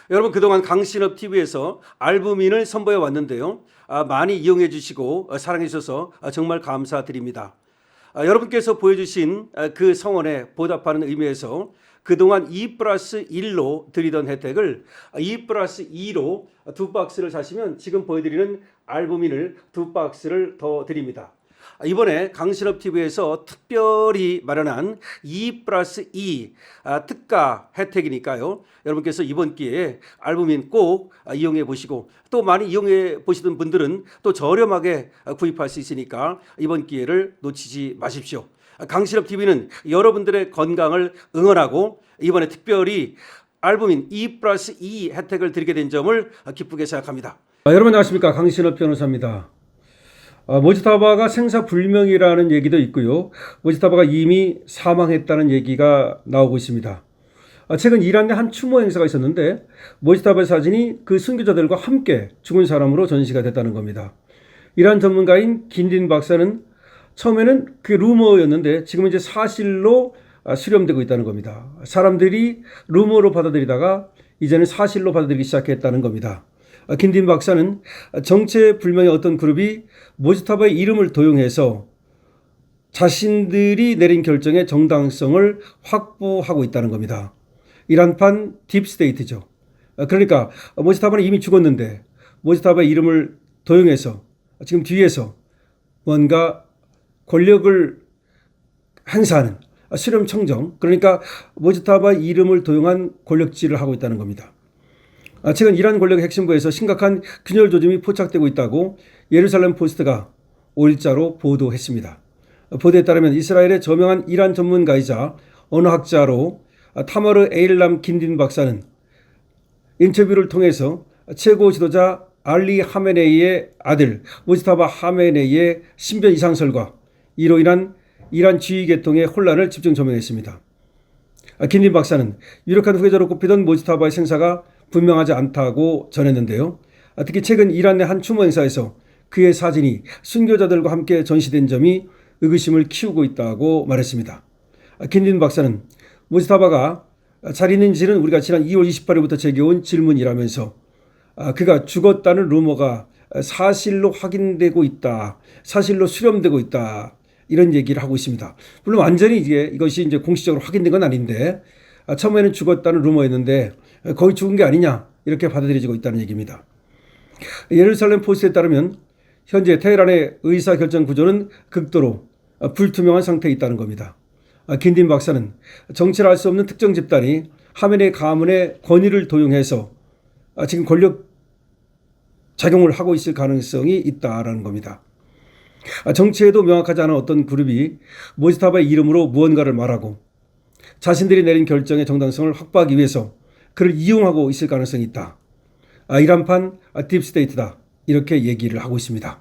여러분 그동안 강신업 TV에서 알부민을 선보여 왔는데요. 많이 이용해 주시고 사랑해 주셔서 정말 감사드립니다. 여러분께서 보여주신 그 성원에 보답하는 의미에서 그동안 2+1로 드리던 혜택을 2+2로 2박스를 사시면 지금 보여드리는 알부민을 2박스를 더 드립니다. 이번에 강신업 TV에서 특별히 마련한 2+2 특가 혜택이니까요. 여러분께서 이번 기회에 알부민 꼭 이용해 보시고 또 많이 이용해 보시던 분들은 또 저렴하게 구입할 수 있으니까 이번 기회를 놓치지 마십시오. 강신업 TV는 여러분들의 건강을 응원하고 이번에 특별히 알부민 2+2 혜택을 드리게 된 점을 기쁘게 생각합니다. 여러분 안녕하십니까, 강신업 변호사입니다. 모지타바가 생사불명이라는 얘기도 있고요. 모지타바가 이미 사망했다는 얘기가 나오고 있습니다. 최근 이란 내 한 추모 행사가 있었는데 모지타바의 사진이 그 순교자들과 함께 죽은 사람으로 전시가 됐다는 겁니다. 이란 전문가인 긴딘 박사는 처음에는 그게 루머였는데 지금은 이제 사실로 수렴되고 있다는 겁니다. 사람들이 루머로 받아들이다가 이제는 사실로 받아들이기 시작했다는 겁니다. 긴딘 박사는 정체불명의 어떤 그룹이 모지타바의 이름을 도용해서 자신들이 내린 결정의 정당성을 확보하고 있다는 겁니다. 이란판 딥스테이트죠. 그러니까 모지타바는 이미 죽었는데 모지타바의 이름을 도용해서 지금 뒤에서 뭔가 권력을 행사하는 수렴청정, 그러니까 모지타바의 이름을 도용한 권력질을 하고 있다는 겁니다. 최근 이란 권력의 핵심부에서 심각한 균열 조짐이 포착되고 있다고 예루살렘 포스트가 5일자로 보도했습니다. 보도에 따르면 이스라엘의 저명한 이란 전문가이자 언어학자로 타머르 에일람 긴딘 박사는 인터뷰를 통해서 최고 지도자 알리 하메네이의 아들 모지타바 하메네이의 신변 이상설과 이로 인한 이란 지휘 계통의 혼란을 집중 조명했습니다. 긴딘 박사는 유력한 후계자로 꼽히던 모지타바의 생사가 분명하지 않다고 전했는데요. 특히 최근 이란 내 한 추모 행사에서 그의 사진이 순교자들과 함께 전시된 점이 의구심을 키우고 있다고 말했습니다. 긴딘 박사는 모지타바가 잘 있는지는 우리가 지난 2월 28일부터 제기해온 질문이라면서 그가 죽었다는 루머가 사실로 확인되고 있다, 사실로 수렴되고 있다, 이런 얘기를 하고 있습니다. 물론 완전히 이것이 이제 공식적으로 확인된 건 아닌데 처음에는 죽었다는 루머였는데 거의 죽은 게 아니냐, 이렇게 받아들여지고 있다는 얘기입니다. 예루살렘 포스트에 따르면 현재 테헤란의 의사결정 구조는 극도로 불투명한 상태에 있다는 겁니다. 긴딘 박사는 정체를 알 수 없는 특정 집단이 하메네이 가문의 권위를 도용해서 지금 권력 작용을 하고 있을 가능성이 있다라는 겁니다. 정체에도 명확하지 않은 어떤 그룹이 모지타바의 이름으로 무언가를 말하고 자신들이 내린 결정의 정당성을 확보하기 위해서 그를 이용하고 있을 가능성이 있다. 이란판 딥스테이트다, 이렇게 얘기를 하고 있습니다.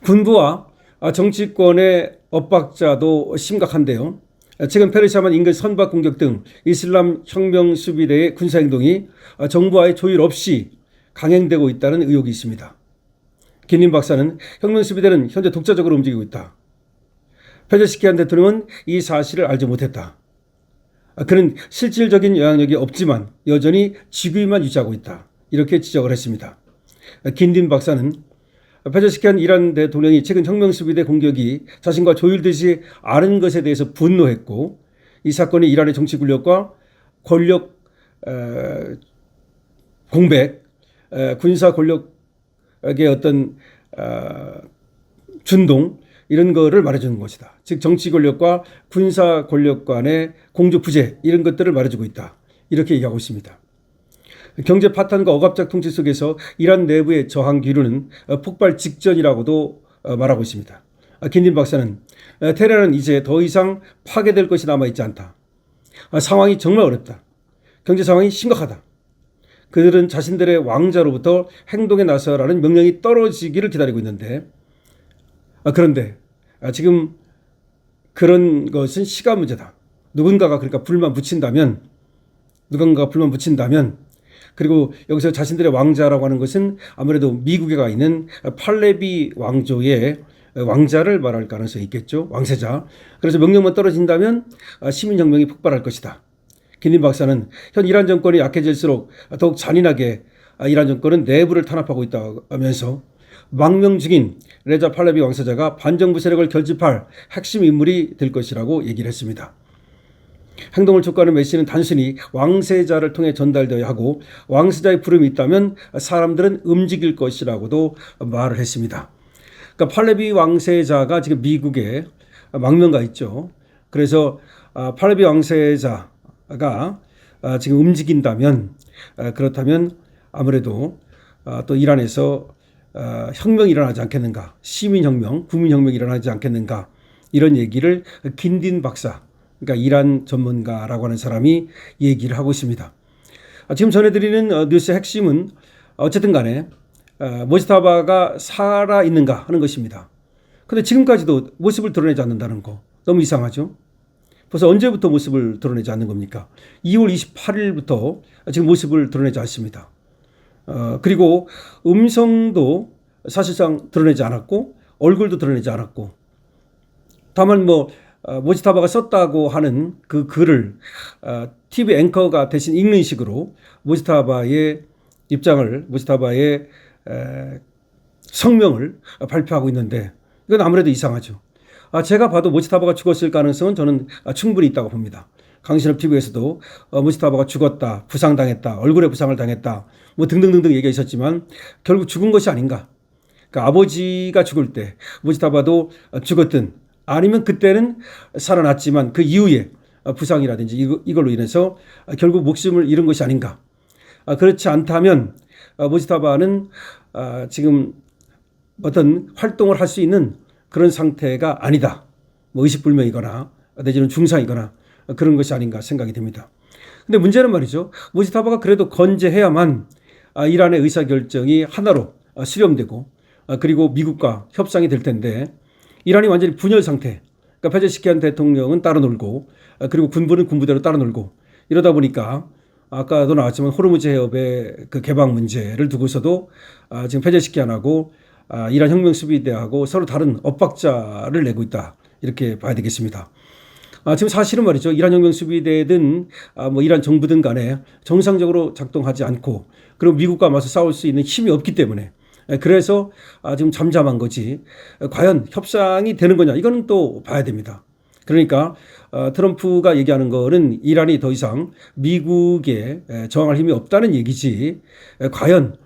군부와 정치권의 엇박자도 심각한데요. 최근 페르시아만 인근 선박 공격 등 이슬람 혁명 수비대의 군사행동이 정부와의 조율 없이 강행되고 있다는 의혹이 있습니다. 긴딘 박사는 혁명 수비대는 현재 독자적으로 움직이고 있다. 페제시키안 대통령은 이 사실을 알지 못했다. 그는 실질적인 영향력이 없지만 여전히 지위만 유지하고 있다, 이렇게 지적을 했습니다. 긴딘 박사는 페제시키안 이란 대통령이 최근 혁명수비대 공격이 자신과 조율되지 않은 것에 대해서 분노했고 이 사건이 이란의 정치 권력과 권력 공백, 군사 권력의 어떤 준동, 이런 거를 말해주는 것이다. 즉 정치 권력과 군사 권력 간의 공조 부재, 이런 것들을 말해주고 있다, 이렇게 얘기하고 있습니다. 경제 파탄과 억압적 통치 속에서 이란 내부의 저항 기류는 폭발 직전이라고도 말하고 있습니다. 긴딘 박사는 테헤란은 이제 더 이상 파괴될 것이 남아있지 않다. 상황이 정말 어렵다. 경제 상황이 심각하다. 그들은 자신들의 왕자로부터 행동에 나서라는 명령이 떨어지기를 기다리고 있는데 그런데 지금 그런 것은 시간 문제다. 누군가가 그러니까 불만 붙인다면 그리고 여기서 자신들의 왕자라고 하는 것은 아무래도 미국에 가 있는 팔레비 왕조의 왕자를 말할 가능성이 있겠죠. 왕세자. 그래서 명령만 떨어진다면 시민혁명이 폭발할 것이다. 긴딘 박사는 현 이란 정권이 약해질수록 더욱 잔인하게 이란 정권은 내부를 탄압하고 있다면서 망명 중인 레자 팔레비 왕세자가 반정부 세력을 결집할 핵심 인물이 될 것이라고 얘기를 했습니다. 행동을 촉구하는 메시지는 단순히 왕세자를 통해 전달되어야 하고 왕세자의 부름이 있다면 사람들은 움직일 것이라고도 말을 했습니다. 그러니까 팔레비 왕세자가 지금 미국에 망명가 있죠. 그래서 팔레비 왕세자가 지금 움직인다면 그렇다면 아무래도 또 이란에서 혁명이 일어나지 않겠는가, 시민혁명, 국민혁명이 일어나지 않겠는가 이런 얘기를 긴딘 박사, 그러니까 이란 전문가라고 하는 사람이 얘기를 하고 있습니다. 지금 전해드리는 뉴스의 핵심은 어쨌든 간에 모지타바가 살아있는가 하는 것입니다. 그런데 지금까지도 모습을 드러내지 않는다는 거 너무 이상하죠. 벌써 언제부터 모습을 드러내지 않는 겁니까? 2월 28일부터 지금 모습을 드러내지 않습니다. 그리고 음성도 사실상 드러내지 않았고 얼굴도 드러내지 않았고 다만 모지타바가 썼다고 하는 그 글을 TV 앵커가 대신 읽는 식으로 모지타바의 입장을, 모지타바의 성명을 발표하고 있는데 이건 아무래도 이상하죠. 제가 봐도 모지타바가 죽었을 가능성은 저는 충분히 있다고 봅니다. 강신업 TV에서도 모지타바가 죽었다, 부상당했다, 얼굴에 부상을 당했다, 등등등등 얘기가 있었지만 결국 죽은 것이 아닌가. 그러니까 아버지가 죽을 때 모지타바도 죽었든 아니면 그때는 살아났지만 그 이후에 부상이라든지 이걸로 인해서 결국 목숨을 잃은 것이 아닌가. 그렇지 않다면 모지타바는 지금 어떤 활동을 할 수 있는 그런 상태가 아니다. 의식불명이거나 내지는 중상이거나 그런 것이 아닌가 생각이 됩니다. 근데 문제는 말이죠. 모지타바가 그래도 건재해야만 이란의 의사결정이 하나로 수렴되고 그리고 미국과 협상이 될 텐데 이란이 완전히 분열 상태. 그러니까 페제시키안 대통령은 따로 놀고 그리고 군부는 군부대로 따로 놀고 이러다 보니까 아까도 나왔지만 호르무즈 해협의 그 개방 문제를 두고서도 지금 페제시키안하고 이란 혁명수비대하고 서로 다른 엇박자를 내고 있다. 이렇게 봐야 되겠습니다. 지금 사실은 말이죠. 이란 혁명수비대든 이란 정부든 간에 정상적으로 작동하지 않고 그리고 미국과 맞서 싸울 수 있는 힘이 없기 때문에 그래서 지금 잠잠한 거지 과연 협상이 되는 거냐 이거는 또 봐야 됩니다. 그러니까 트럼프가 얘기하는 거는 이란이 더 이상 미국에 저항할 힘이 없다는 얘기지 과연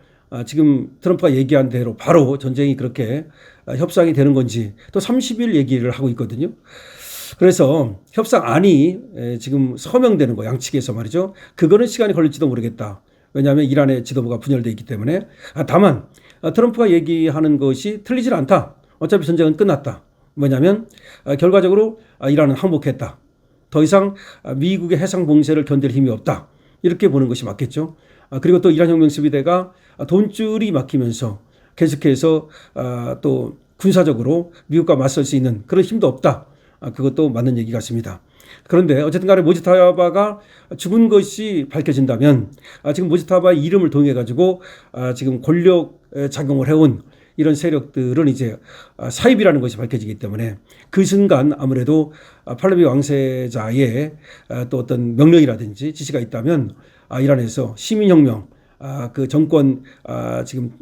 지금 트럼프가 얘기한 대로 바로 전쟁이 그렇게 협상이 되는 건지 또 30일 얘기를 하고 있거든요. 그래서 협상안이 지금 서명되는 거 양측에서 말이죠. 그거는 시간이 걸릴지도 모르겠다. 왜냐하면 이란의 지도부가 분열되어 있기 때문에. 다만 트럼프가 얘기하는 것이 틀리질 않다. 어차피 전쟁은 끝났다. 뭐냐면 결과적으로 이란은 항복했다. 더 이상 미국의 해상 봉쇄를 견딜 힘이 없다. 이렇게 보는 것이 맞겠죠. 그리고 또 이란 혁명수비대가 돈줄이 막히면서 계속해서 또 군사적으로 미국과 맞설 수 있는 그런 힘도 없다. 그것도 맞는 얘기 같습니다. 그런데 어쨌든 간에 모지타바가 죽은 것이 밝혀진다면 지금 모지타바의 이름을 통해 가지고 지금 권력 작용을 해온 이런 세력들은 이제 사입이라는 것이 밝혀지기 때문에 그 순간 아무래도 팔레비 왕세자의 또 어떤 명령이라든지 지시가 있다면 이란에서 시민혁명 그 정권 지금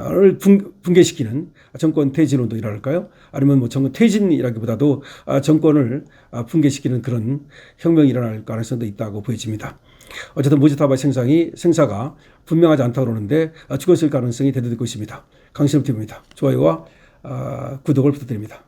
를 붕괴시키는 정권 퇴진 운동이랄까요? 아니면 정권 퇴진이라기보다도 정권을 붕괴시키는 그런 혁명이 일어날 가능성도 있다고 보여집니다. 어쨌든 모지타바의 생사가 분명하지 않다고 그러는데 죽었을 가능성이 대두되고 있습니다. 강신업 TV입니다. 좋아요와 구독을 부탁드립니다.